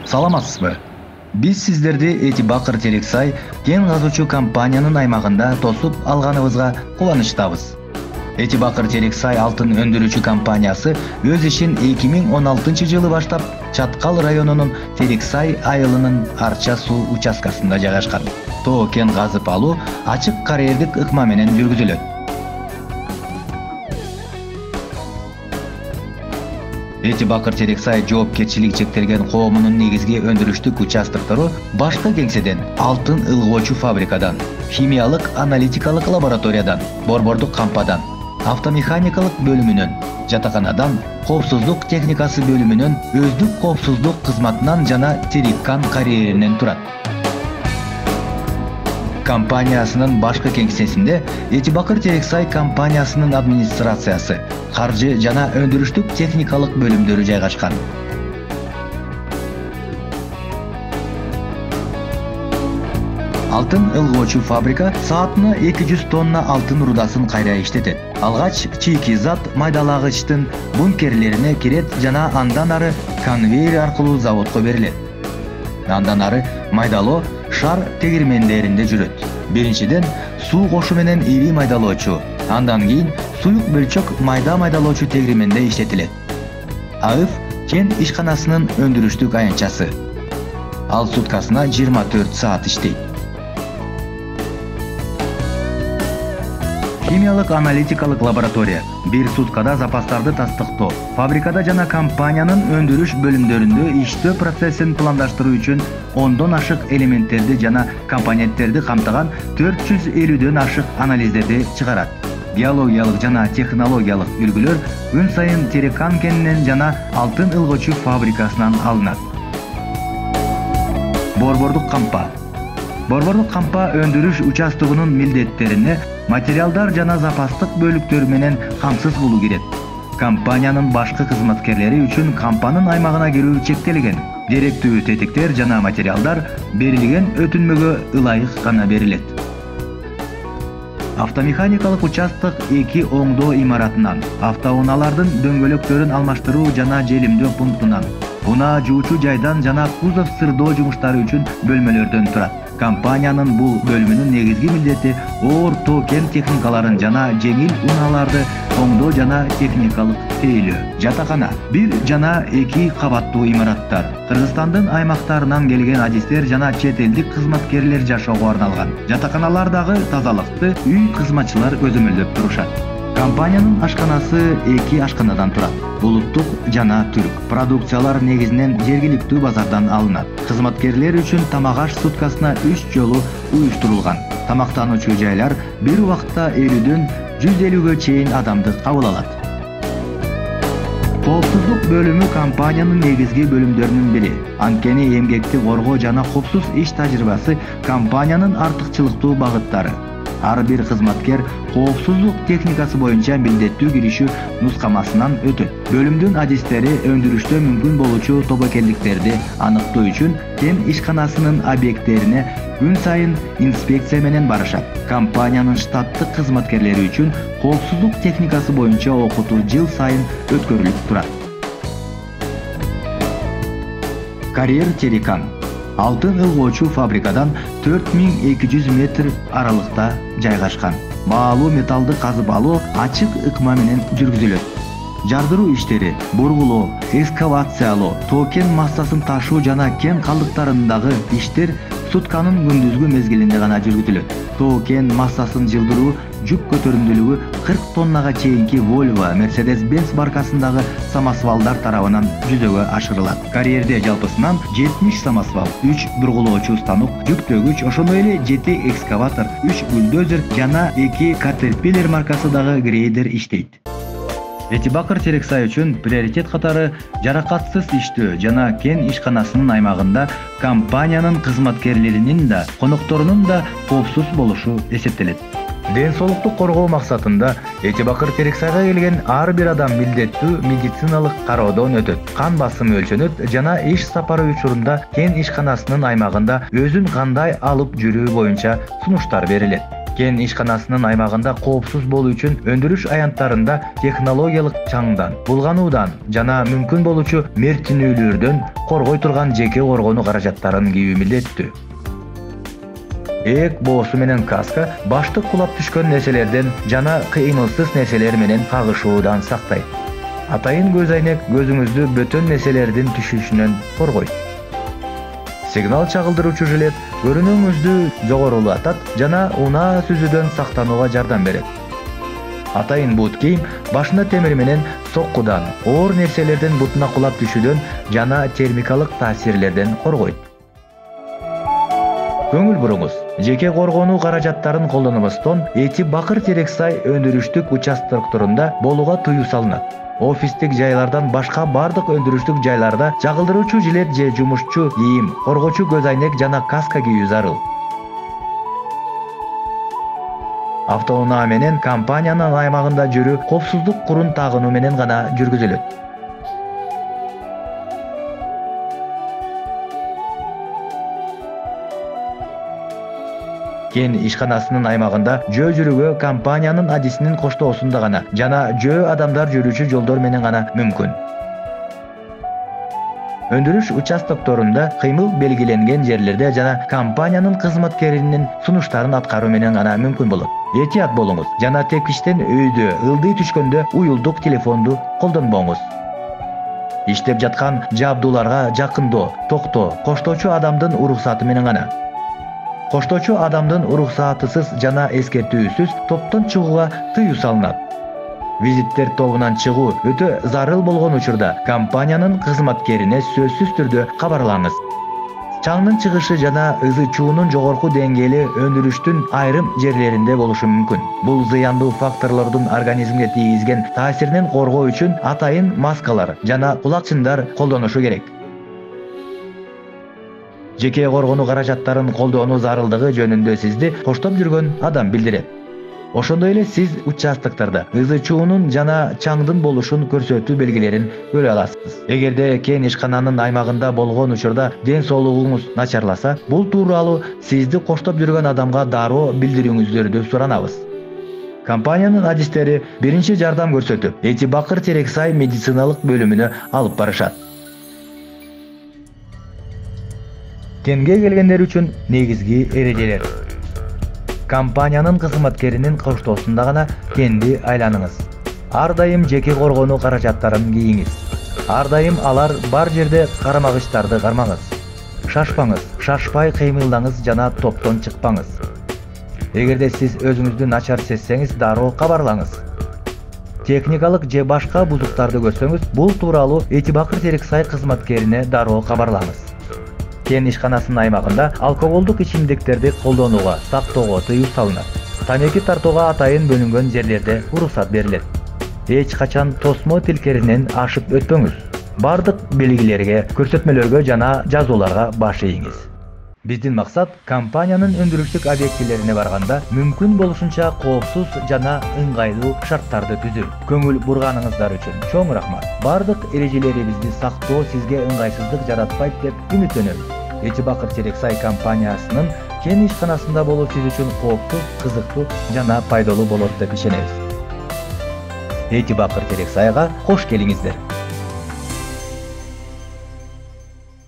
Саламатсызбы? Биз сиздерди Эти Бакыр Терексай кен казуучу компаниянын аймагында тосуп алганыбызга кубанычтабыз. Эти Бакыр Терексай алтын өндүрүүчү компаниясы өз ишин 2016-жылы баштап Чаткал районунун Терексай айылынын Арча суу участкасында жайгашкан. Тоо кен казып алуу ачык карьердик ыкма менен жүргүзүлөт. Эти Бакыр Терексай жоопкерчилиги чектелген коомунун негизги өндүрүштүк участоктору башкы кеңседен, алтын ылгоочу фабрикадан, химиялык аналитикалык лабораториядан, борбордук кампадан, автомеханикалык бөлүмүнөн, жатаканадан, коопсуздук техникасы бөлүмүнөн, өздүк коопсуздук кызматынан жана Терикан карьеринен турат. Компаниясынын башкы кеңсесинде Эти Бакыр Терексай компаниясынын администрациясы, каржы жана өндүрүштүк техникалык бөлүмдөрү жайгашкан. Алтын ылгоочу фабрика саатына 200 тонна алтын рудасын кайра иштетет. Алгач чийки зат майдалагычтын бункерлерине кирет жана андан ары конвейер аркылуу заводко берилет. Андан ары майдалоо шар тегирмендеринде жүрөт. Биринчиден суу кошу менен ири майдалоочу, андан кийин суюк бөлчөк майда майдалоочу тегирменде иштетилет. АЫФ кен ишканасынын өндүрүштүк аянтчасы. Ал суткасына 24 саат иштейт. Химиялык аналитикалык лаборатория бир суткада запастарды тастыктоо, фабрикада жана компаниянын өндүрүш бөлүмдөрүндө иштөө процессин пландаштыруу үчүн 10дон ашык элементтерди жана компоненттерди камтыган 450дөн ашык анализдерди чыгарат. Биологиялык жана технологиялык үлгүлөр күн сайын Терекан кенинен жана алтын ылгоочу фабрикасынан алынат. Борбордук кампа. Борбордук кампа өндүрүш участогунун милдеттерине материалдар жана запастык бөлүктөр менен камсыз болуу кирет. Компаниянын башкы кызматкерлери үчүн кампанын аймагына кирүү чектелген. Деректүү тетиктер жана материалдар берилген өтүнмөгө ылайык гана берилет. Автомеханикалык участок 2 оңдоо имаратынан, автоунаалардын дөңгөлөктөрүн алмаштыруу жана желимдөө пунктунан, унаа жуучу жайдан жана кузов сырдоо жумуштары үчүн бөлмөлөрдөн турат. Компаниянын бул бөлүмүнүн негизги милдети оор тоо кен техникаларын жана жеңил унааларды оңдоо жана техникалык тейлөө. Жатакана 1 жана 2 кабаттуу имараттар. Кыргызстандын аймактарынан келген адистер жана чет элдик кызматкерлер жашоого арналган. Жатаканалардагы тазалыкты үй кызматчылар көзөмөлдөп турушат. Компаниянын ашканасы 2 ашканадан турат. Улуттук жана түрк. Продукциялар негизинен жергиликтүү базардан алынат. Кызматкерлер үчүн тамак аш суткасына 3 жолу уюштурулган. Тамактануучу жайлар бир убакта 50дөн 150гө чейин адамды кабыл алат. Коопсуздук бөлүмү компаниянын негизги бөлүмдөрүнүн бири. Анткени эмгекти коргоо жана коопсуз иш тажрыйбасы компаниянын артыкчылыктуу багыттары. Ар бир кызматкер коопсуздук техникасы боюнча милдеттүү киришүү нускамасынан өтөт. Бөлүмдүн адистери өндүрүштө мүмкүн болуучу тобокелдиктерди аныктоо үчүн кен ишканасынын объекттерине күн сайын инспекция менен барышат. Компаниянын штаттык кызматкерлери үчүн коопсуздук техникасы боюнча окутуу жыл сайын өткөрүлүп турат. Карьер Терекан. Алтын ылгоочу фабрикадан 4200 метр аралыкта жайгашкан. Баалуу металлды казып алуу ачык ыкма менен жүргүзүлөт. Жардыруу иштери, бургулоо, экскавациялоо, тоо кен массасын ташуу жана кен калдыктарындагы иштер сутканын күндүзгү мезгилинде гана жүргүзүлөт. Тоо кен массасын жылдыруу жүк көтөрүмдүүлүгү 40 тоннага чейинки Volvo, Mercedes-Benz маркасындагы самосвалдар тарабынан жүзөгө ашырылат. Карьерде жалпысынан 70 самосвал, 3 бургулоочу станок, жүктөгүч, ошондой эле 7 экскаватор, 3 бульдозер жана 2 Caterpillar маркасындагы грейдер иштейт. Эти Бакыр Терексай үчүн приоритет катары жаракатсыз иштөө жана кен ишканасынын аймагында компаниянын кызматкерлеринин да, конокторунун да коопсуз болушу эсептелет. Ден соолукту коргоо максатында Эти Бакыр Терексайга келген ар бир адам милдеттүү медициналык кароодон өтөт. Кан басымы өлчөнөт жана иш сапары учурунда кен ишканасынын аймагында өзүн кандай алып жүрүү боюнча сунуштар берилет. Кен ишканасынын аймагында коопсуз болуу үчүн өндүрүш аянттарында технологиялык чаңдан, булгануудан жана мүмкүн болуучу мертинүүлөрдөн коргой турган жеке коргонуу каражаттарын кийүү милдеттүү. Эк боосу менен каска башты кулап түшкөн нерселерден жана кыймылсыз нерселер менен кагышуудан сактайт. Атайын көз айнек көзүңүздү бөтөн нерселердин түшүшүнөн коргойт. Сигнал чагылдыруучу жилет көрүнүүңүздү жогорулатат жана унаа сүзүүдөн сактанууга жардам берет. Атайын бут кийим башына темир менен соккудан, оор нерселерден бутуна кулап түшүүдөн жана термикалык таасирлерден коргойт. Көңүл буруңуз. Жеке коргонуу каражаттарын колдонбостон эти бакыр терек сай өндүрүштүк участокторунда болууга тыюу салынат. Офистик жайлардан башка бардык өндүрүштүк жайларда жагылдыруучу жилет же жумушчу кийим, коргоочу көз айнек жана каска кийүү зарыл. Автоунаа менен компаниянын аймагында жүрүү коопсуздук курун тагынуу менен гана жүргүзүлөт. Кен ишканасынын аймагында жөө жүрүүгө компаниянын адисинин коштоосунда гана жана жөө адамдар жүрүүчү жолдор менен гана мүмкүн. Өндүрүш участокторунда кыймыл белгиленген жерлерде жана компаниянын кызматкеринин сунуштарын аткаруу менен гана мүмкүн болот. Этият болуңуз жана тепкичтен өйдө ылдый түшкөндө уюлдук телефонду колдонбоңуз. Иштеп жаткан жабдууларга жакындоо, токтоо коштоочу адамдын уруксаты менен гана. Коштоочу адамдын уруксатысыз жана эскертүүсүз топтон чыгууга тыюу салынат. Визиттер тобунан чыгуу өтө зарыл болгон учурда компаниянын кызматкерине сөзсүз түрдө кабарлаңыз. Чаңдын чыгышы жана ызы чуунун жогорку деңгээли өндүрүштүн айрым жерлеринде болушу мүмкүн. Бул зыяндуу факторлордун организмге тийгизген таасиринен коргоо үчүн атайын маскалар жана кулакчындар колдонушу керек. Жеке коргонуу каражаттарын колдонуу зарылдыгы жөнүндө сизди коштоп жүргөн адам билдирет. Ошондой эле сиз участоктарда ызы чуунун жана чаңдын болушун көрсөтүү белгилерин көрө аласыз. Эгерде кен ишкананын аймагында болгон учурда ден соолугуңуз начарласа, бул тууралуу сизди коштоп жүргөн адамга дароо билдирүүңүздөрдү суранабыз. Компаниянын адистери биринчи жардам көрсөтүп, эти бакыр терек сай медициналык бөлүмүнө алып барышат. Кенге келгендер үчүн негизги эрежелер. Компаниянын кызматкеринин коштоосунда гана кенди айланыңыз. Ар дайым жеке коргонуу каражаттарын кийиңиз. Ар дайым алар бар жерде кармагычтарды кармаңыз. Шашпаңыз, шашпай кыймылдаңыз жана топтон чыкпаңыз. Эгерде сиз өзүңүздү начар сезсеңиз, дароо кабарлаңыз. Техникалык же башка бузуктарды көрсөңүз, бул тууралуу эти бакыр терек сай кызматкерине дароо кабарлаңыз. Кен ишканасынын аймагында алкоголдук ичимдиктерди колдонууга, сактоого тыюу салынат. Тамеки тартууга атайын бөлүнгөн жерлерде уруксат берилет. Эч качан тосмо тилкеринен ашып өтпөңүз. Бардык белгилерге, көрсөтмөлөргө жана жазууларга баш ийиңиз. Биздин максат компаниянын өндүрүштүк объектилерине барганда мүмкүн болушунча коопсуз жана ыңгайлуу шарттарды түзүү. Көңүл бурганыңыздар үчүн чоң рахмат. Бардык эрежелерибизди сактоо сизге ыңгайсыздык жаратпайт деп үмүттөнөбүз. Эти бакыр терек сай компаниясынын кен ишканасында болуу сиз үчүн коопсуз, кызыктуу жана пайдалуу болот деп ишенебиз. Эти бакыр терек сайга кош келиңиздер.